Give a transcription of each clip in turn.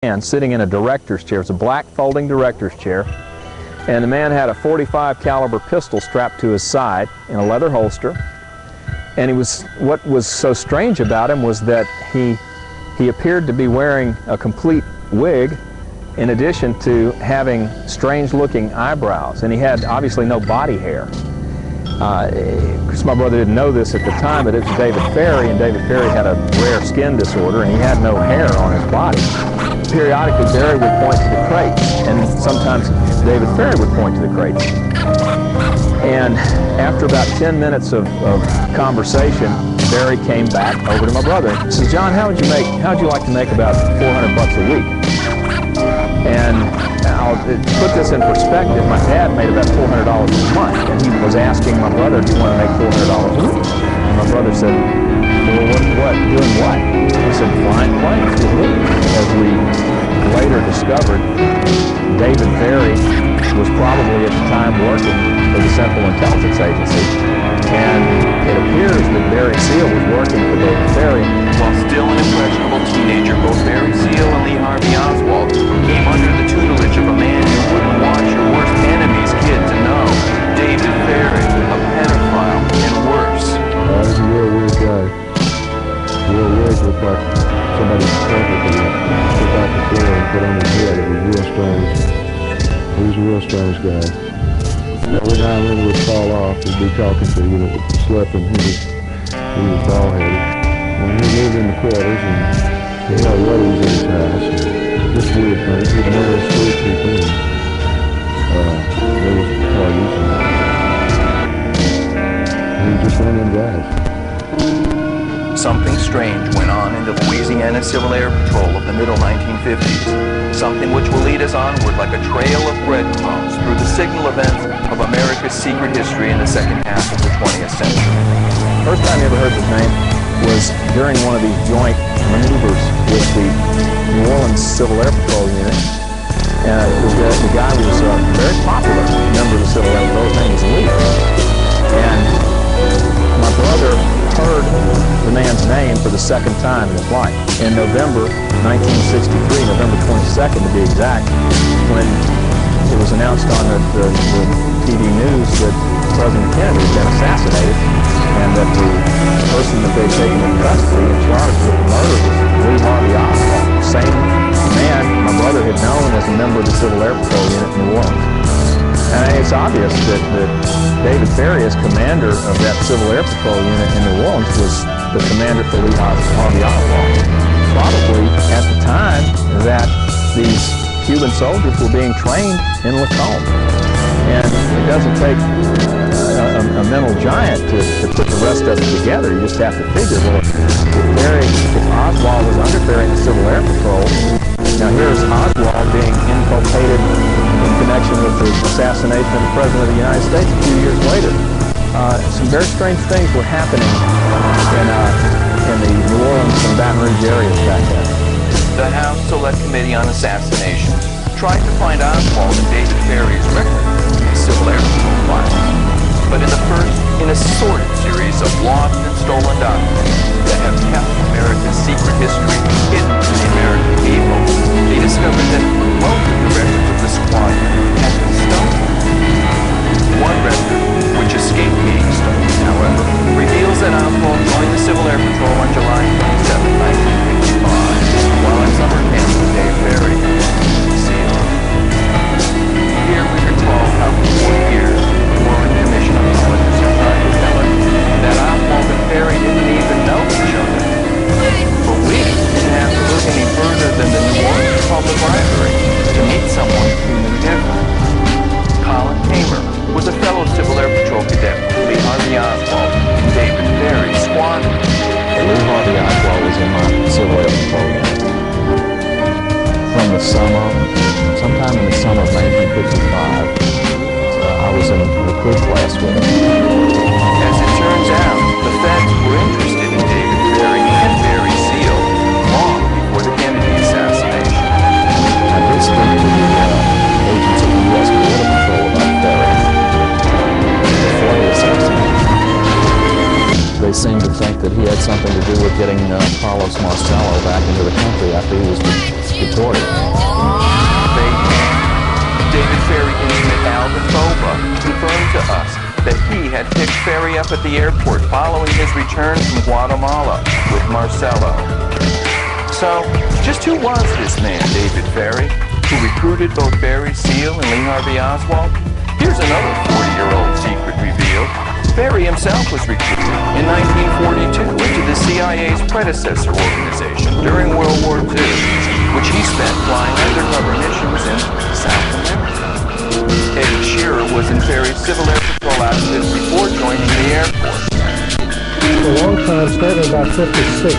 man sitting in a director's chair. It's a black folding director's chair, and the man had a .45 caliber pistol strapped to his side in a leather holster. And what was so strange about him was that he appeared to be wearing a complete wig in addition to having strange-looking eyebrows, and he had obviously no body hair. Of course, my brother didn't know this at the time, but it was David Ferry, and David Ferry had a rare skin disorder, and he had no hair on his body. Periodically, Barry would point to the crates, and sometimes David Ferry would point to the crates. And after about 10 minutes of conversation, Barry came back over to my brother. He says, "John, how'd you like to make about $400 a week?" And I'll put this in perspective. My dad made about $400 a month, and he was asking my brother, "Do you want to make $400 a week?" And my brother said, "Well, what? Doing what?" He said, "Flying planes with me." As we later discovered, David Ferry was probably at the time working for the Central Intelligence Agency, and it appears that Barry Seal was working for David Ferry. While still an impressionable teenager, both Barry Seal and Lee Harvey Oswald came under the tutelage of a man who wouldn't want your worst enemy's kid to know. David Ferry, a pedophile, and worse. He's a real weird guy. Real weird, looked like somebody perfectly took out the floor and put on his head. It was real strange. He was a real strange guy. Every now and then he would fall off. He'd be talking to you, and it would slip, and he was bald-headed. And he lived in the quarters, and he had ladies in his house. And just weird things. He'd never street people, and there was parties, and he was just one of them guys. Something strange went on in the Louisiana Civil Air Patrol of the middle 1950s. Something which will lead us onward like a trail of breadcrumbs through the signal events of America's secret history in the second half of the 20th century. First time I ever heard his name was during one of these joint maneuvers with the New Orleans Civil Air Patrol Unit. The guy was a very popular member of the Civil Air Patrol. His name was Lee. And my brother heard the man's name for the second time in his life. In November 1963, November 22nd to be exact, when it was announced on the TV news that President Kennedy had been assassinated, and that the person that they'd taken into custody in charge of the murder was Lee Harvey Oswald, the same man my brother had known as a member of the Civil Air Patrol Unit in New Orleans. And it's obvious that David Ferry, as commander of that Civil Air Patrol Unit in New Orleans, was the commander for Lee Harvey Oswald. Probably at the time that these Cuban soldiers were being trained in Lacombe. And it doesn't take a mental giant to put the rest of it together. You just have to figure, well, if Oswald was under Ferry in the Civil Air Patrol, now here's Oswald being inculpated in connection with the assassination of the President of the United States a few years later. Some very strange things were happening in the New Orleans and Baton Rouge areas back then. The House Select Committee on Assassinations tried to find Oswald and David Ferry's record in the Civil Air Patrol files. But in a sordid series of lost and stolen documents that have kept America's secret history hidden from the American people, they discovered that most of the records of the squadron had been stolen. One record, which escaped being stolen, however, reveals that Oswald joined the Civil Air Patrol on July 27, 1955, while at summer camp with Dave Ferry. Here we recall how for 4 years, foreign commission apologists are trying to tell us that Oswald and Ferry didn't even know each other. But we didn't have to look any further than the New Orleans Public Library to meet someone who knew different. Colin Kamer was a fellow Civil Air Patrol cadet with Lee Harvey Oswald and David Ferry's squadron. Lee Harvey Oswald was in my Civil Air Patrol unit. Sometime in the summer of 1955, I was in a recruit class with him. As it turns out, the feds were interested in David Ferry and Barry Seal long before the Kennedy assassination. I did speak to the agents of the U.S. Border Patrol about Ferry before the assassination. They seemed to think that he had something to do with getting Carlos Marcello back into the country after he was deported. to us that he had picked Ferry up at the airport following his return from Guatemala with Marcelo. So, just who was this man, David Ferry, who recruited both Barry Seal and Lee Harvey Oswald? Here's another 40-year-old secret revealed. Ferry himself was recruited in 1942 into the CIA's predecessor organization during World War II, which he spent flying undercover missions in South America. Eddie Shearer was in Ferry's Civil Air Patrol outfit before joining the Air Force. For a long time, starting about 56,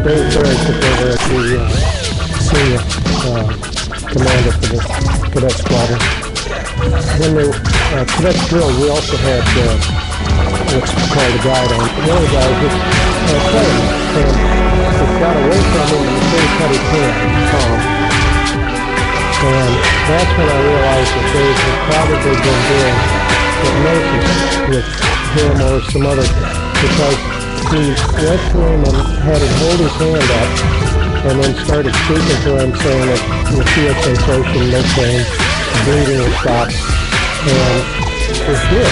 Dave Ferry took over as the senior commander for the cadet squadron. When the cadets drilled, we also had what's called a guide on. One of the guys was Clay, and it got away from him and Dave cut his hand, Tom. And that's when I realized that Dave had probably been doing hypnosis with him or some other, because he went to him and had him hold his hand up and then started speaking to him, saying that you'll feel sensation, no pain, breathing will stop, and it did.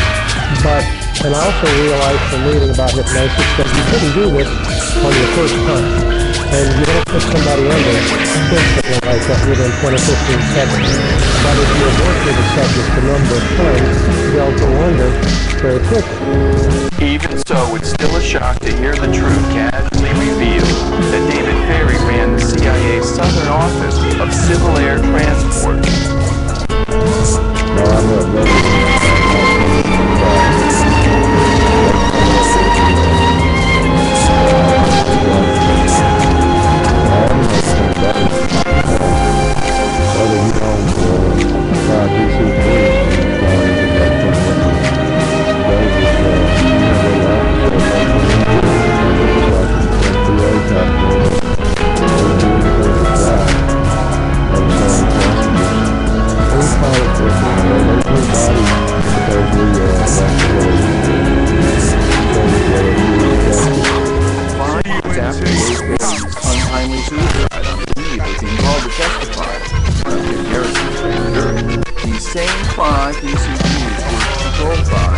And I also realized from reading about hypnosis that you couldn't do this on your first time. And you don't put somebody under instantly like that within 10 or 15 seconds. But if you work with the subject a number of times, they'll go under very quickly. Even so, it's still a shock to hear the truth casually revealed that David Ferry ran the CIA's Southern Office of Civil Air Transport. No, I'm not untimely suicide on leave was being called to testify. These same 5 ECPs were controlled by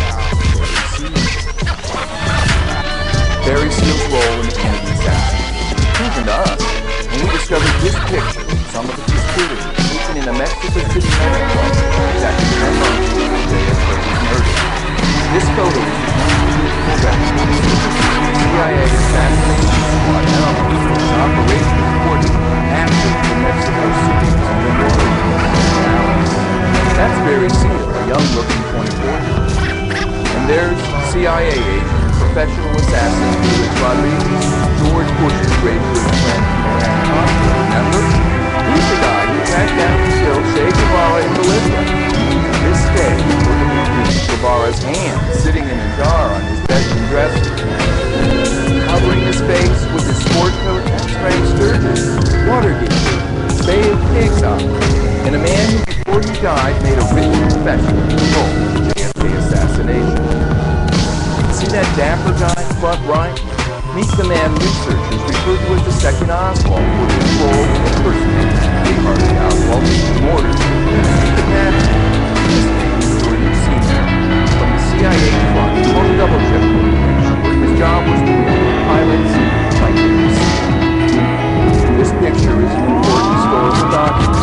Barry Seal's role in the Kennedy assassination. Proven to us when we discovered this picture of some of the conspirators taken in a Mexico City nightclub exactly 10 months before the day of Brady's murder. This photo is CIA assassination squad now an operation reported after the Mexico City That's Barry Seal, a young-looking 24-year-old. And there's CIA agent, professional assassin Felix Rodriguez, George Bush's great good friend, remember? He's the guy who tracked down and killed Che Guevara in Bolivia. This day, we're going to see Guevara's hand sitting in a jar on his bedroom dresser. Covering his face with his sport coat and striped sturgeon, Watergate, Bay of Pigs and a man who, before he died, made a written confession of control of the JFK assassination. See that dapper guy, front right? Meet the man researchers refer to as the second Oswald, who control and impersonate Lee Harvey Oswald in order to defeat the captain. This story you've seen there from the CIA front, on the double check where his job was to pilots like this. This picture is an important historical document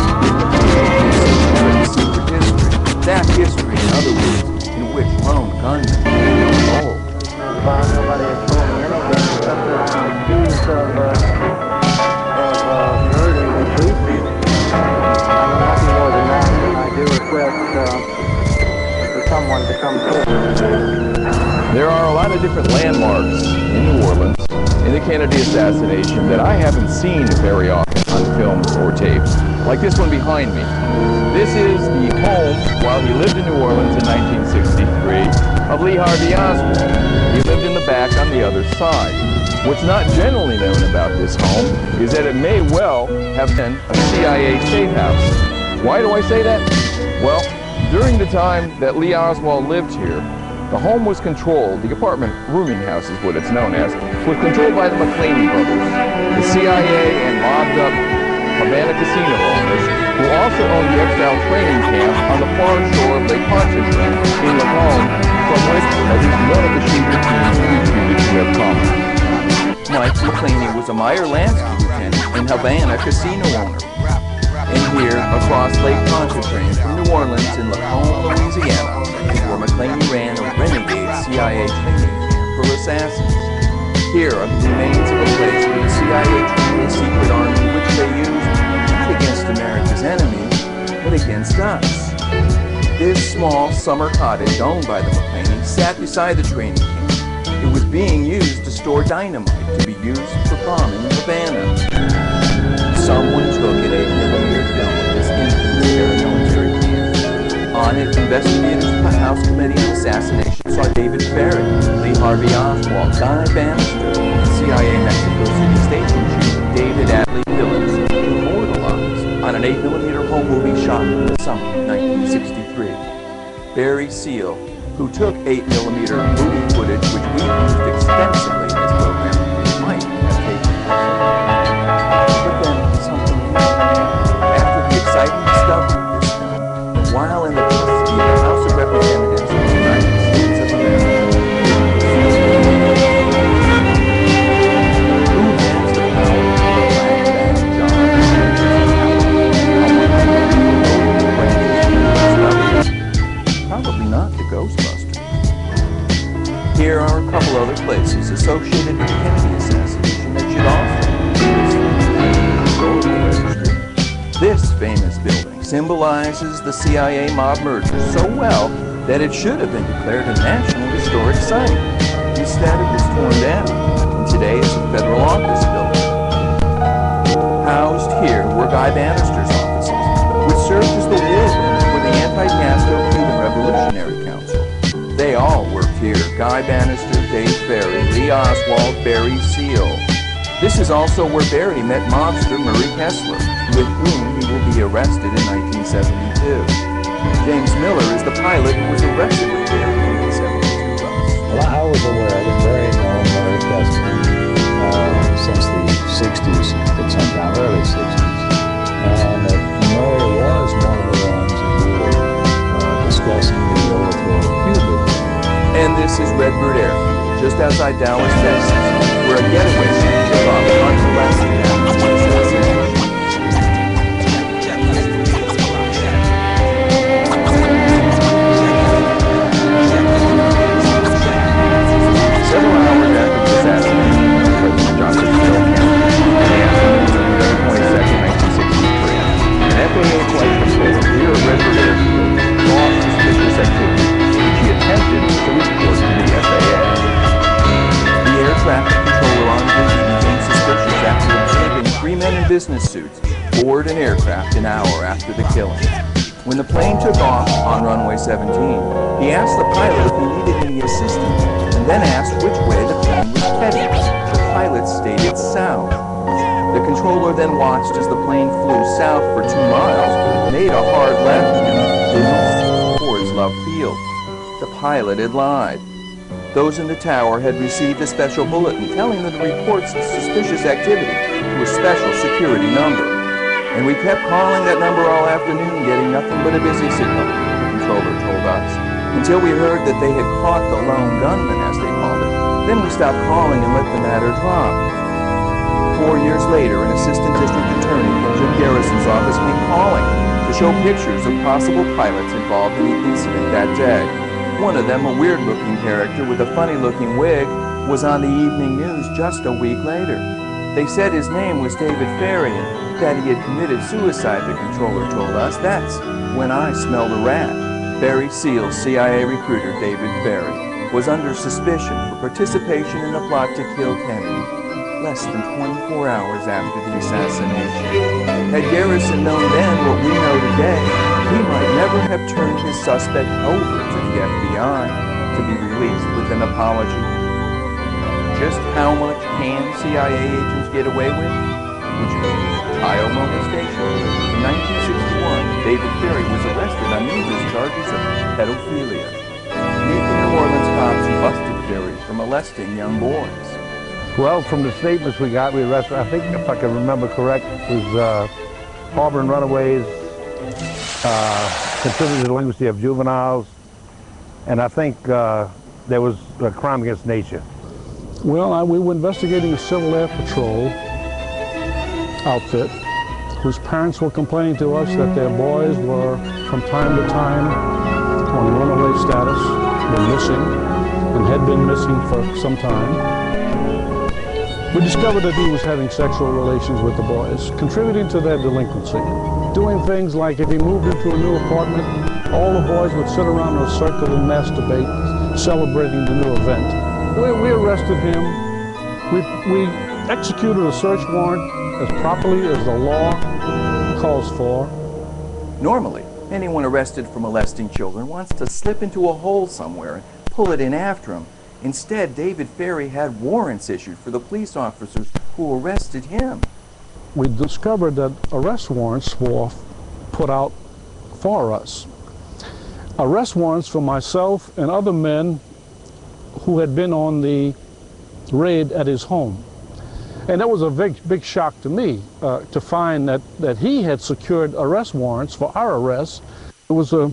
in secret history. That history, in other words, in which lone gunmen are old. Nobody has told me anything except that I'm accused of murdering the police people. I know nothing more than that, and I do request for someone to come forward. There are a lot of different landmarks in New Orleans in the Kennedy assassination that I haven't seen very often on films or tapes, like this one behind me. This is the home, while he lived in New Orleans in 1963, of Lee Harvey Oswald. He lived in the back on the other side. What's not generally known about this home is that it may well have been a CIA safe house. Why do I say that? Well, during the time that Lee Oswald lived here, the home was controlled, the apartment rooming house is what it's known as, was controlled by the McClaney brothers, the CIA and mobbed up Havana casino owners, who also also owned the exile training camp on the far shore of Lake Pontchartrain in the home from which at least one of the shooter teams reputed to have come. Mike McClaney was a Meyer Lansky lieutenant and Havana casino owner. And here, across Lake Pontchartrain from New Orleans in Lacombe, Louisiana, is where McClaney ran a renegade CIA training camp for assassins. Here are the remains of a place where the CIA trained a secret army which they used not against America's enemies, but against us. This small summer cottage owned by the McClaneys sat beside the training camp. It was being used to store dynamite to be used for bombing Havana. Someone took an 8mm film of this infamous paramilitary camp. On it, investigators of the House Committee on Assassination saw David Ferry, Lee Harvey Oswald, Guy Bannister, and CIA Mexico City Station Chief David Atlee Billings immortalized on an 8mm home movie shot in the summer of 1963. Barry Seal, who took 8mm movie footage which we used extensively in this program, might have taken it. But then something happened. After the exciting discovery of this film, while in the custody of the House of Representatives of the United States of America, who has the power to black that job? Probably not the Ghostbusters. Here are a couple other places associated with the Kennedy assassination that should also be historical. This famous building symbolizes the CIA mob merger so well that it should have been declared a National Historic Site. Instead, it was torn down, and today is a federal office building. Housed here were Guy Bannister's offices, which served as the war room for the anti-Castro Cuban Revolutionary Council. They all worked here: Guy Bannister, Dave Ferry, Lee Oswald, Barry Seal. This is also where Barry met mobster Murray Kessler, with whom he will be arrested in 1972. James Miller is the pilot who was arrested with Barry in the 72 bus. Well, I was aware that Barry known Murray Kessler since the 60s, but sometime early 60s, and that Murray was one of the ones who were discussing the overthrow of Cuba. And this is Redbird Airfield, just outside Dallas, Texas, where a getaway ship took off unmolested after the assassination. Several hours after the assassination of President Johnson Fitzgerald Kennedy, in the afternoon of November 22, 1963, an FAA flight controller here at Redbird Airfield saw suspicious activity, which he attempted to report to the FAA. The air traffic controller on duty became suspicious after observing 3 men in business suits board an aircraft an hour after the killing. When the plane took off on runway 17, he asked the pilot if he needed any assistance, and then asked which way the plane was heading. The pilot stated south. The controller then watched as the plane flew south for 2 miles, made a hard left, and flew towards Love Field. The pilot had lied. Those in the tower had received a special bulletin telling them to report suspicious activity to a special security number. And we kept calling that number all afternoon, getting nothing but a busy signal, the controller told us, until we heard that they had caught the lone gunman, as they called it. Then we stopped calling and let the matter drop. 4 years later, an assistant district attorney from Jim Garrison's office came calling to show pictures of possible pilots involved in the incident that day. One of them, a weird-looking character with a funny-looking wig, was on the evening news just a week later. They said his name was David Ferry and that he had committed suicide, the controller told us. That's when I smelled a rat. Barry Seal, CIA recruiter David Ferry, was under suspicion for participation in the plot to kill Kennedy less than 24 hours after the assassination. Had Garrison known then what we know today, he might never have turned his suspect over to the FBI to be released with an apology. Just how much can CIA agents get away with? Would you believe? Iowa Station. In 1961, David Ferry was arrested on numerous charges of pedophilia. Meet the New Orleans cops who busted Ferry for molesting young boys. Well, from the statements we got, we arrested, I think, if I can remember correct, it was harboring runaways, contributed delinquency of juveniles, and I think there was a crime against nature. Well, we were investigating a Civil Air Patrol outfit whose parents were complaining to us that their boys were, from time to time, on runaway status, were missing, and had been missing for some time. We discovered that he was having sexual relations with the boys, contributing to their delinquency. Doing things like if he moved into a new apartment, all the boys would sit around in a circle and masturbate, celebrating the new event. We arrested him. We executed a search warrant as properly as the law calls for. Normally, anyone arrested for molesting children wants to slip into a hole somewhere and pull it in after him. Instead, David Ferry had warrants issued for the police officers who arrested him. We discovered that arrest warrants were put out for us. Arrest warrants for myself and other men who had been on the raid at his home. And that was a big shock to me to find that he had secured arrest warrants for our arrests. It was a